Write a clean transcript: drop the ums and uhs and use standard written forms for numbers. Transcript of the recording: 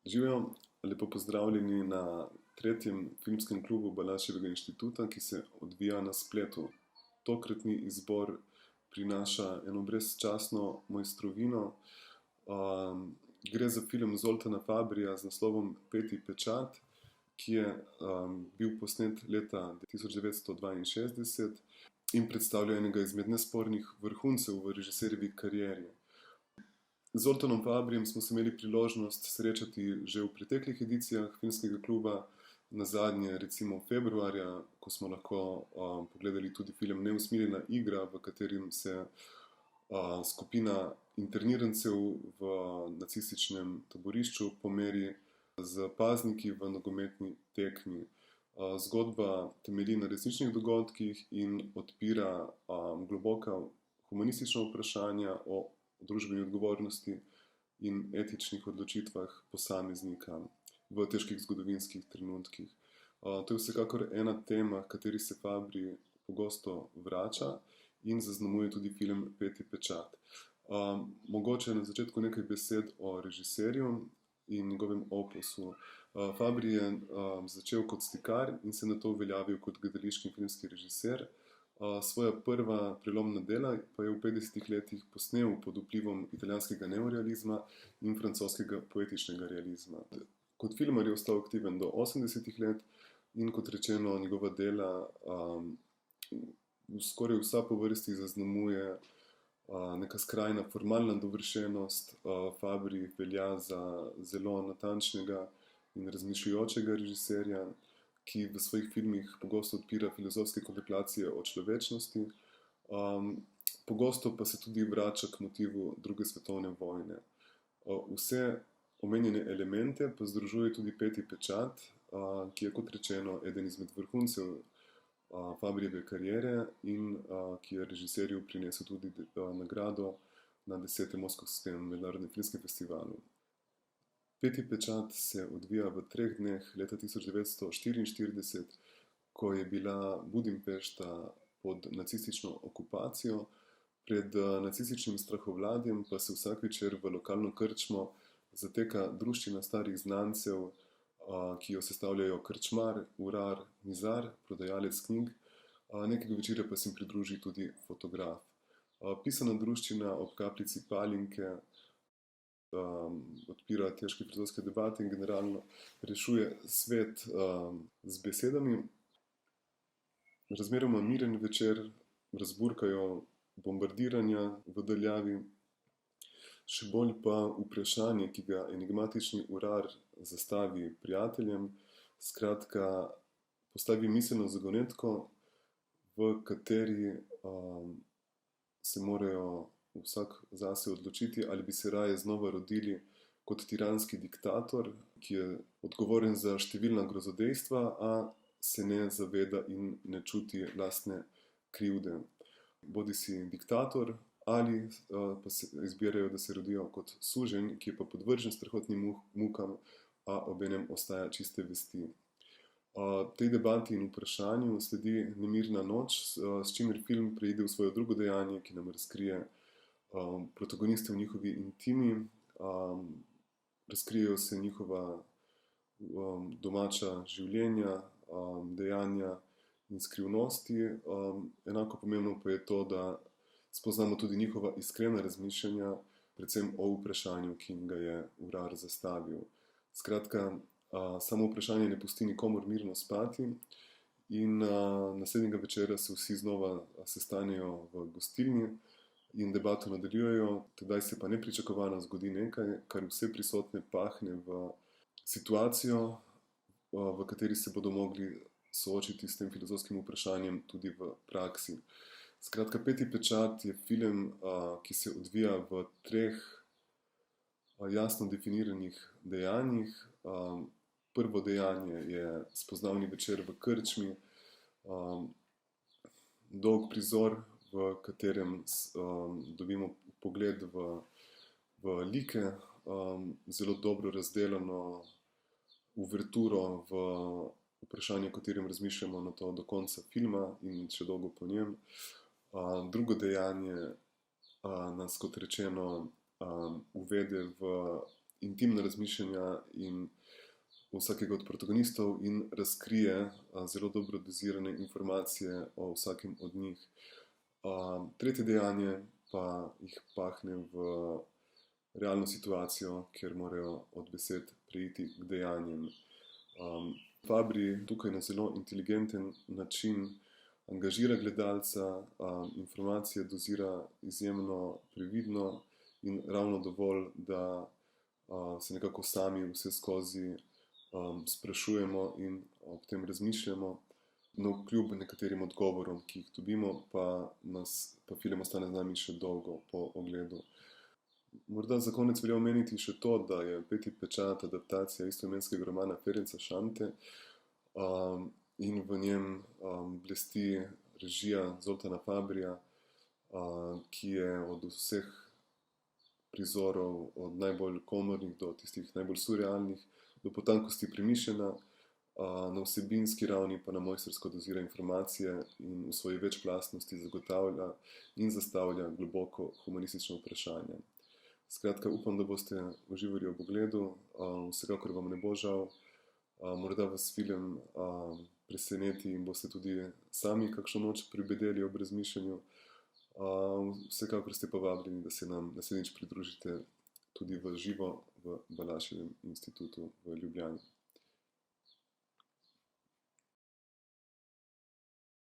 Živijo, lepo pozdravljeni na tretjem filmskem klubu Balaševega inštituta, ki se odvija na spletu. Tokratni izbor prinaša eno brezčasno mojstrovino. Gre za film Zoltana Fabrija z naslovom Peti pečat, ki je bil posnet leta 1962 in predstavlja enega izmed nespornih vrhuncev v režiserjevi karieri. Z Zoltanom Fabrijem smo se imeli priložnost srečati že v preteklih edicijah filmskega kluba, nazadnje recimo februarja, ko smo lahko pogledali tudi film Neusmiljena igra, v katerem se skupina internirancev v nacističnem taborišču pomeri z pazniki v nogometni tekmi. Zgodba temelji na resničnih dogodkih in odpira globoka humanistična vprašanja o družbeni odgovornosti in etičnih odločitvah posameznika v težkih zgodovinskih trenutkih. To je vsekakor ena tema, kateri se Fabri pogosto vrača in zaznamuje tudi film Peti pečat. Mogoče na začetku nekaj besed o režiserju in njegovem opusu. Fabri je začel kot slikar in se nato uveljavil kot gledališki in filmski režiser. Svoja prva prelomna dela pa je v 50 letih posnel pod vplivom italijanskega neorealizma in francoskega poetičnega realizma. Kot filmar je ostal aktiven do 80 let in kot rečeno, njegova dela skoraj vsa po vrsti zaznamuje neka skrajna formalna dovršenost. Fabri velja za zelo natančnega in razmišljujočega režiserja, ki v svojih filmih pogosto odpira filozofske kontemplacije o človečnosti, pogosto pa se tudi vrača k motivu druge svetovne vojne. Vse omenjene elemente pa združuje tudi Peti pečat, ki je kot rečeno eden izmed vrhuncev Fabrijeve kariere in ki je režiserju prinesel tudi nagrado na 10. Moskovskem mednarodnem filmskem festivalu. Peti pečat se odvija v 3 dneh leta 1944, ko je bila Budimpešta pod nacistično okupacijo. Pred nacističnim strahovladjem pa se vsak večer v lokalno krčmo zateka druščina starih znancev, ki jo sestavljajo krčmar, urar, mizar, prodajalec knjig, nekega večera pa se jim pridruži tudi fotograf. Pisana druščina ob kapljici palinke odpira težke filozofske debate in generalno rešuje svet z besedami. Razmeroma miren večer razburkajo bombardiranja v daljavi, še bolj pa vprašanje, ki ga enigmatični urar zastavi prijateljem, skratka postavi miselno zagonetko, v kateri se morajo vsak zase odločiti, ali bi se raje znova rodili kot tiranski diktator, ki je odgovoren za številna grozodejstva, a se ne zaveda in ne čuti lastne krivde. Bodi si diktator ali pa se izbirajo, da se rodijo kot suženj, ki je pa podvržen strahotnim mukam, a obenem ostaja čiste vesti. Tej debati in vprašanju sledi Nemirna noč, s čimer film preide v svoje drugo dejanje, ki nam razkrije protagoniste v njihovi intimi, razkrijejo se njihova domača življenja, dejanja in skrivnosti. Enako pomembno pa je to, da spoznamo tudi njihova iskrena razmišljanja, predvsem o vprašanju, ki jim ga je urar zastavil. Skratka, samo vprašanje ne pusti nikomur mirno spati in naslednjega večera se vsi znova sestanejo v gostilni in debato nadaljujejo. Tedaj se pa nepričakovano zgodi nekaj, kar vse prisotne pahne v situacijo, v kateri se bodo mogli soočiti s tem filozofskim vprašanjem tudi v praksi. Skratka, Peti pečat je film, ki se odvija v 3 jasno definiranih dejanjih. Prvo dejanje je spoznavni večer v krčmi, dolg prizor, v katerem dobimo pogled v like, zelo dobro razdeljeno uverturo v vprašanje, o katerem razmišljamo na to do konca filma in še dolgo po njem. Drugo dejanje nas, kot rečeno, uvede v intimna razmišljanja in vsakega od protagonistov in razkrije zelo dobro dozirane informacije o vsakem od njih. Tretje dejanje pa jih pahne v realno situacijo, kjer morajo od besed preiti k dejanjem. Fabri tukaj na zelo inteligenten način angažira gledalca, informacije dozira izjemno previdno in ravno dovolj, da se nekako sami vse skozi sprašujemo in ob tem razmišljamo. No, kljub nekaterim odgovorom, ki jih dobimo, pa film ostane z nami še dolgo po ogledu. Morda za konec velja omeniti še to, da je Peti pečat adaptacija istoimenskega romana Ferenca Šante in v njem blesti režija Zoltana Fabrija, ki je od vseh prizorov, od najbolj komornih do tistih najbolj surrealnih, do potankosti premišljena, na vsebinski ravni pa na mojstrsko dozira informacije in v svoji večplastnosti zagotavlja in zastavlja globoko humanistično vprašanje. Skratka, upam, da boste uživali ob ogledu, vsekakor vam ne bo žal, morda vas film preseneti in boste tudi sami kakšno noč pribedeli ob razmišljanju. Vsekakor ste pa vabljeni, da se nam naslednjič pridružite tudi v živo v Balaševem institutu v Ljubljani.